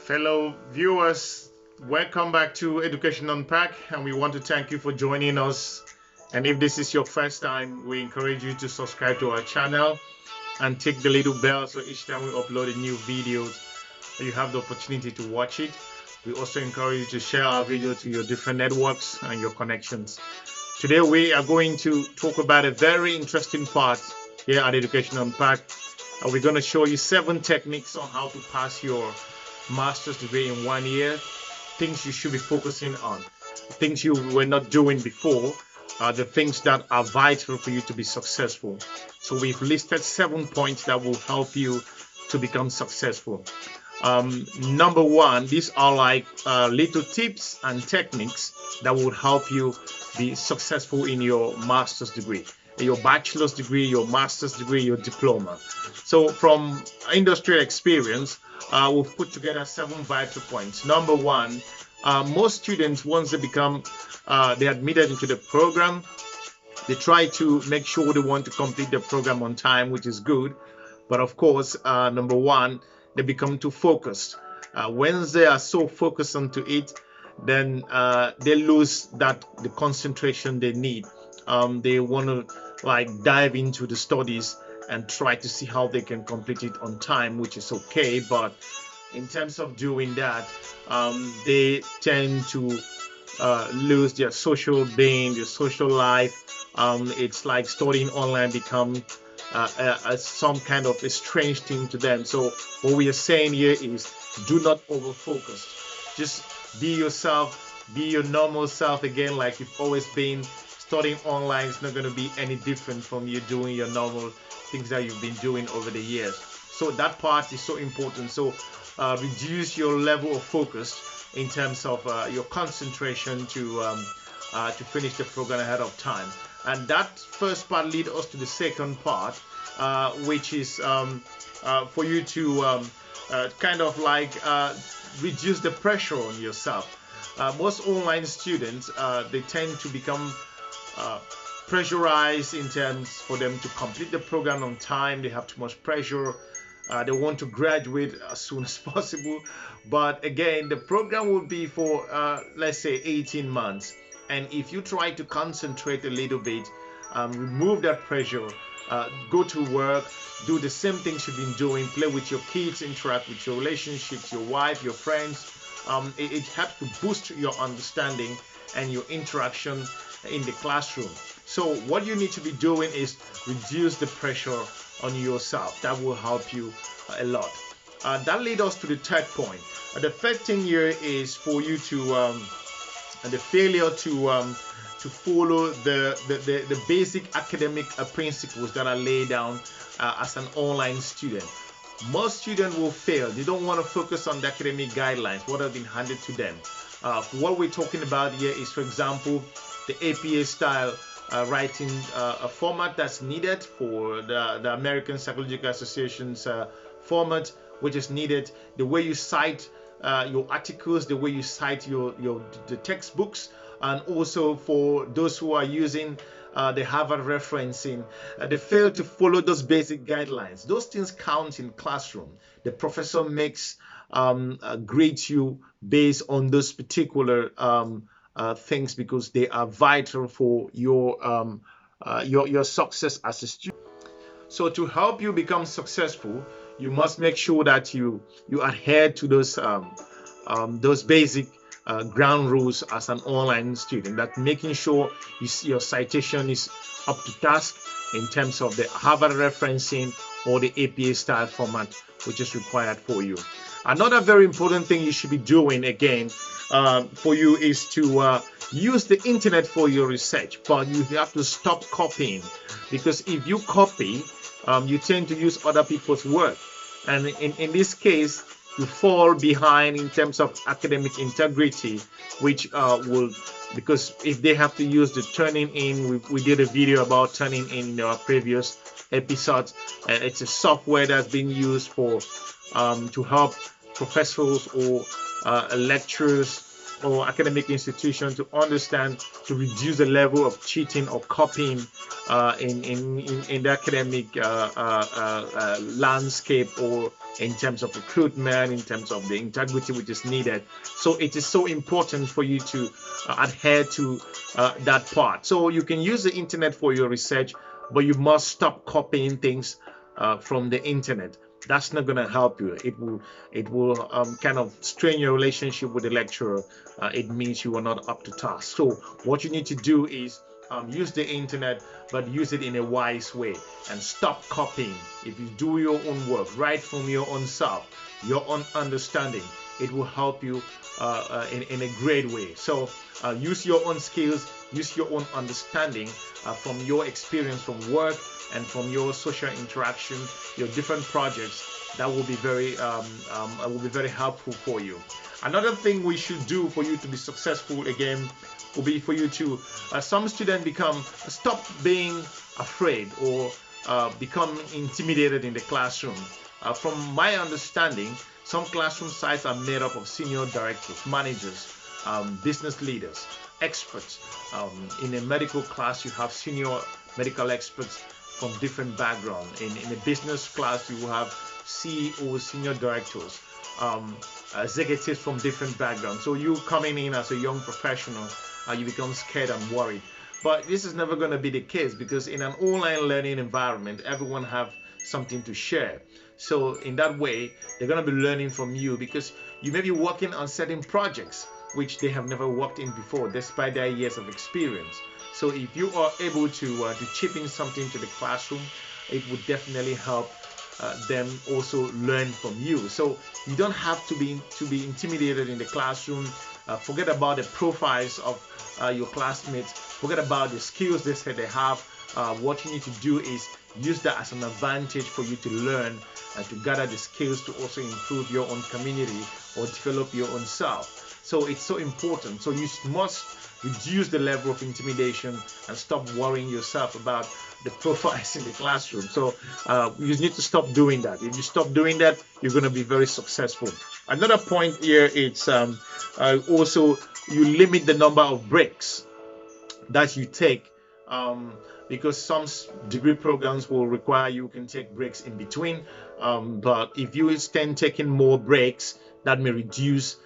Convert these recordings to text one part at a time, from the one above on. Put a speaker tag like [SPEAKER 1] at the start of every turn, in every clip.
[SPEAKER 1] Fellow viewers, welcome back to Education Unpacked, and we want to thank you for joining us. And if this is your first time, we encourage you to subscribe to our channel and tick the little bell so each time we upload a new video, you have the opportunity to watch it. We also encourage you to share our video to your different networks and your connections. Today we are going to talk about a very interesting part here at Education Unpacked. We're going to show you 7 techniques on how to pass your master's degree in 1 year, things you should be focusing on, things you were not doing before, the things that are vital for you to be successful. So we've listed 7 points that will help you to become successful. Number 1, these are like little tips and techniques that will help you be successful in your master's degree, your bachelor's degree, your master's degree, your diploma. So from industrial experience, we've put together 7 vital points. Number 1, most students, once they become they admitted into the program, they try to make sure they want to complete the program on time, which is good. But of course, number 1, they become too focused. Once they are so focused onto it, then they lose the concentration they need. They want to like dive into the studies and try to see how they can complete it on time, which is okay. But in terms of doing that, they tend to lose their social being, their social life. It's like studying online become some kind of a strange thing to them. So what we are saying here is do not over focus. Just be yourself, be your normal self again, like you've always been. Studying online is not going to be any different from you doing your normal things that you've been doing over the years. So that part is so important. So reduce your level of focus in terms of your concentration to finish the program ahead of time. And that first part leads us to the second part, which is for you to kind of like reduce the pressure on yourself. Most online students, they tend to become pressurized in terms for them to complete the program on time. They have too much pressure. They want to graduate as soon as possible. But again, the program will be for let's say 18 months. And if you try to concentrate a little bit, remove that pressure, go to work, do the same things you've been doing, play with your kids, interact with your relationships, your wife, your friends, it helps to boost your understanding and your interaction in the classroom. So what you need to be doing is reduce the pressure on yourself. That will help you a lot. That leads us to the third point. The third thing here is for you to the failure to follow the basic academic principles that are laid down as an online student. Most students will fail. They don't want to focus on the academic guidelines, what have been handed to them. What we're talking about here is, for example, the APA style writing a format that's needed for the American Psychological Association's format, which is needed, the way you cite your articles, the way you cite the textbooks, and also for those who are using the Harvard referencing, they fail to follow those basic guidelines. Those things count in classroom. The professor makes grades you based on those particular things because they are vital for your success as a student. So to help you become successful, you must make sure that you adhere to those basic ground rules as an online student. That making sure your citation is up to task in terms of the Harvard referencing or the APA style format, which is required for you. Another very important thing you should be doing again for you is to use the internet for your research, but you have to stop copying, because if you copy, you tend to use other people's work, and in this case you fall behind in terms of academic integrity, which will, because if they have to use the Turnitin, we did a video about Turnitin in our previous episodes. It's a software that's been used for to help professors or lecturers or academic institution to understand, to reduce the level of cheating or copying in the academic landscape, or in terms of recruitment, in terms of the integrity which is needed. So it is so important for you to adhere to that part. So you can use the internet for your research, but you must stop copying things from the internet. That's not going to help you. It will kind of strain your relationship with the lecturer. It means you are not up to task. So what you need to do is use the internet, but use it in a wise way, and stop copying. If you do your own work, write from your own self, your own understanding, it will help you in a great way. So use your own skills, use your own understanding from your experience from work and from your social interaction, your different projects. That will be very helpful for you. Another thing we should do for you to be successful again will be for you to some students stop being afraid or become intimidated in the classroom. From my understanding, some classroom sites are made up of senior directors, managers, business leaders, experts. In a medical class, you have senior medical experts from different backgrounds. In a business class, you will have CEOs, senior directors, executives from different backgrounds. So you coming in as a young professional, you become scared and worried. But this is never going to be the case, because in an online learning environment, everyone have something to share. So in that way, they're going to be learning from you, because you may be working on certain projects which they have never worked in before, despite their years of experience. So if you are able to chip in something to the classroom, it would definitely help them also learn from you. So you don't have to be intimidated in the classroom. Forget about the profiles of your classmates. Forget about the skills they say they have. What you need to do is use that as an advantage for you to learn and to gather the skills to also improve your own community or develop your own self. So it's so important. So you must reduce the level of intimidation and stop worrying yourself about the profiles in the classroom. So you need to stop doing that. If you stop doing that, you're going to be very successful. Another point here is also you limit the number of breaks that you take, because some degree programs will require you can take breaks in between. But if you extend taking more breaks, that may reduce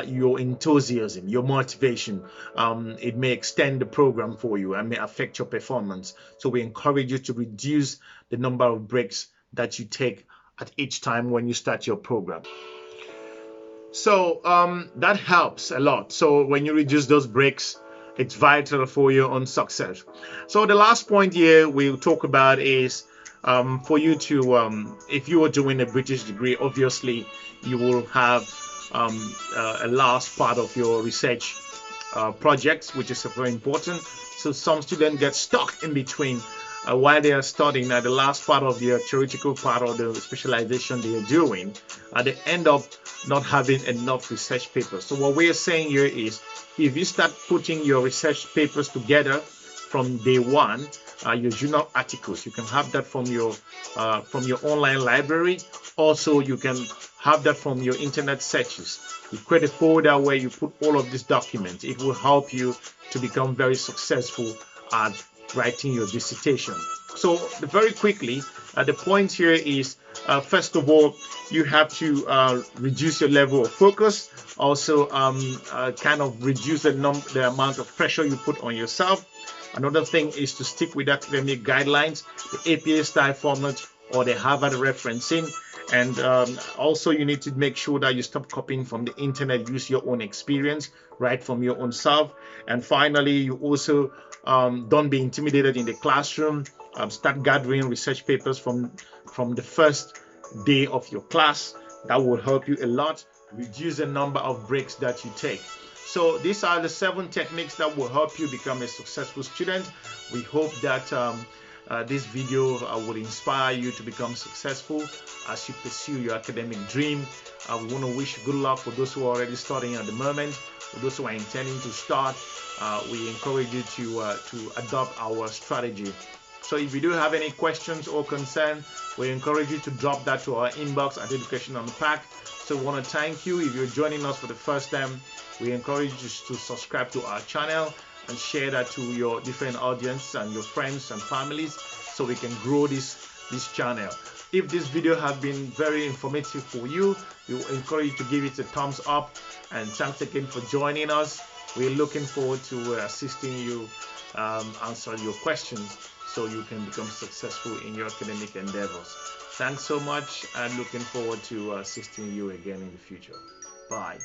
[SPEAKER 1] your enthusiasm, your motivation. It may extend the program for you and may affect your performance. So we encourage you to reduce the number of breaks that you take at each time when you start your program. So that helps a lot. So when you reduce those breaks, it's vital for your own success. So the last point here we'll talk about is for you to, if you are doing a British degree, obviously you will have a last part of your research projects, which is very important. So some students get stuck in between while they are studying at the last part of their theoretical part of the specialization they are doing. They end up not having enough research papers. So what we are saying here is, if you start putting your research papers together from day one, your journal articles, you can have that from your online library. Also, you can have that from your internet searches. You create a folder where you put all of these documents. It will help you to become very successful at writing your dissertation. So very quickly, the point here is, first of all, you have to reduce your level of focus. Also, kind of reduce the amount of pressure you put on yourself. Another thing is to stick with academic guidelines, the APA style format or the Harvard referencing. And also you need to make sure that you stop copying from the internet, use your own experience, write from your own self. And finally, you also don't be intimidated in the classroom. Start gathering research papers from the first day of your class. That will help you a lot. Reduce the number of breaks that you take. So these are the 7 techniques that will help you become a successful student. We hope that this video will inspire you to become successful as you pursue your academic dream. We want to wish you good luck for those who are already studying at the moment. For those who are intending to start, we encourage you to adopt our strategy. So if you do have any questions or concern, we encourage you to drop that to our inbox at Education Unpacked, So we want to thank you. If you're joining us for the first time, we encourage you to subscribe to our channel and share that to your different audience and your friends and families, so we can grow this channel. If this video has been very informative for you, we will encourage you to give it a thumbs up. And thanks again for joining us. We're looking forward to assisting you, answer your questions, so you can become successful in your academic endeavors. Thanks so much, and looking forward to assisting you again in the future. Bye.